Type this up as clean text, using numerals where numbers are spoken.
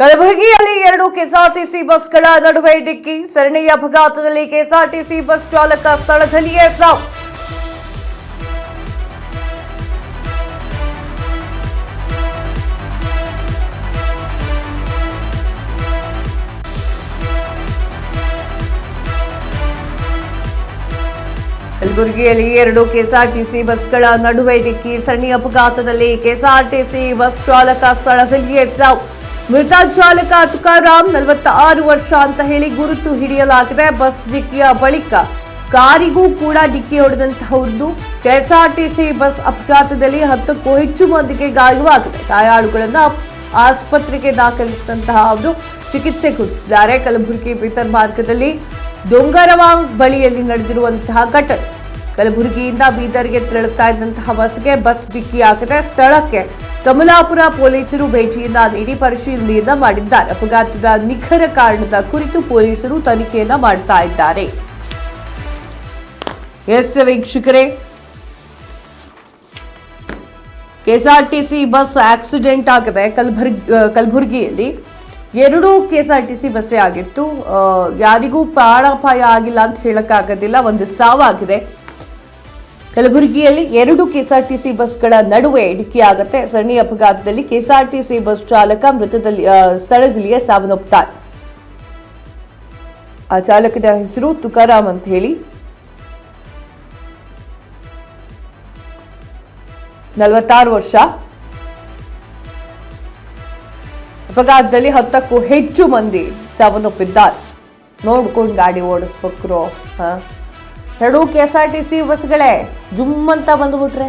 ಕಲಬುರಗಿಯಲ್ಲಿ 2 ಕೆಎಸ್ಆರ್ಟಿಸಿ ಬಸ್ಗಳ ನಡುವೆ ಡಿಕ್ಕಿ. ಸರಣಿ ಅಪಘಾತದಲ್ಲಿ ಕೆಎಸ್ಆರ್ಟಿಸಿ ಬಸ್ ಚಾಲಕ ಸ್ಥಳದಲ್ಲಿಯೇ ಸಾವು. ಕಲಬುರಗಿಯಲ್ಲಿ 2 ಕೆಎಸ್ಆರ್ಟಿಸಿ ಬಸ್ಗಳ ನಡುವೆ ಡಿಕ್ಕಿ. ಸರಣಿ ಅಪಘಾತದಲ್ಲಿ ಕೆಎಸ್ಆರ್ಟಿಸಿ ಬಸ್ ಚಾಲಕ ಸ್ಥಳದಲ್ಲಿಯೇ ಸಾವು. ಮೃತ ಚಾಲಕ ತುಕಾರಾಮ್ 46 ವರ್ಷ ಅಂತ ಹೇಳಿ ಗುರುತು ಹಿಡಿಯಲಾಗಿದೆ. ಬಸ್ ಡಿಕ್ಕಿಯ ಬಳಿಕ ಕಾರಿಗೂ ಕೂಡ ಡಿಕ್ಕಿ ಹೊಡೆದಂತಹದ್ದು. ಕೆಎಸ್ಆರ್ಟಿಸಿ ಬಸ್ ಅಪಘಾತದಲ್ಲಿ 10ಕ್ಕೂ ಹೆಚ್ಚು ಮಂದಿಗೆ ಗಾಯವಾಗಿದೆ. ಗಾಯಾಳುಗಳನ್ನು ಆಸ್ಪತ್ರೆಗೆ ದಾಖಲಿಸಿದಂತಹ ಅವರು ಚಿಕಿತ್ಸೆ ಕೊಡಿಸಿದ್ದಾರೆ. ಕಲಬುರಗಿ ಬೀದರ್ ಮಾರ್ಗದಲ್ಲಿ ಡೊಂಗರವಾಂಗ್ ಬಳಿಯಲ್ಲಿ ನಡೆದಿರುವಂತಹ ಘಟನೆ. ಕಲಬುರಗಿಯಿಂದ ಬೀದರ್ಗೆ ತೆರಳುತ್ತಾ ಇದ್ದಂತಹ ಬಸ್ಗೆ ಬಸ್ ಡಿಕ್ಕಿಯಾಗಿದೆ. ಸ್ಥಳಕ್ಕೆ ಕಮಲಾಪುರ ಪೊಲೀಸರು ಭೇಟಿಯನ್ನ ನೀಡಿ ಪರಿಶೀಲನೆಯನ್ನ ಮಾಡಿದ್ದಾರೆ. ಅಪಘಾತದ ನಿಖರ ಕಾರಣದ ಕುರಿತು ಪೊಲೀಸರು ತನಿಖೆಯನ್ನ ಮಾಡ್ತಾ ಇದ್ದಾರೆ. ಎಸ್ ವೀಕ್ಷಕರೇ, ಕೆಎಸ್ಆರ್ಟಿಸಿ ಬಸ್ ಆಕ್ಸಿಡೆಂಟ್ ಆಗಿದೆ. ಕಲಬುರಗಿಯಲ್ಲಿ 2 ಕೆಎಸ್ಆರ್ಟಿಸಿ ಬಸ್ಸೇ ಆಗಿತ್ತು. ಯಾರಿಗೂ ಪ್ರಾಣಾಪಾಯ ಆಗಿಲ್ಲ ಅಂತ ಹೇಳಕ್ಕಾಗೋದಿಲ್ಲ. ಒಂದು ಸಾವಾಗಿದೆ. ಕಲಬುರಗಿಯಲ್ಲಿ 2 ಕೆಎಸ್ಆರ್ಟಿಸಿ ಬಸ್ಗಳ ನಡುವೆ ಡಿಕ್ಕಿಯಾಗುತ್ತೆ. ಸರಣಿ ಅಪಘಾತದಲ್ಲಿ ಕೆಎಸ್ಆರ್ಟಿಸಿ ಬಸ್ ಚಾಲಕ ಸ್ಥಳದಲ್ಲಿಯೇ ಸಾವನ್ನಪ್ಪುತ್ತಾರೆ. ಆ ಚಾಲಕನ ಹೆಸರು ತುಕಾರಾಮ್ ಅಂತ ಹೇಳಿ, 46 ವರ್ಷ. ಅಪಘಾತದಲ್ಲಿ 10ಕ್ಕೂ ಹೆಚ್ಚು ಮಂದಿ ಸಾವನ್ನಪ್ಪಿದ್ದಾರೆ. ನೋಡ್ಕೊಂಡು ಗಾಡಿ ಓಡಿಸ್ಬೇಕ್ರು. 2 ಕೆಎಸ್ಆರ್ಟಿಸಿ ಬಸ್ಗಳೇ ಜುಮ್ ಅಂತ ಬಂದ್ಬಿಟ್ರೆ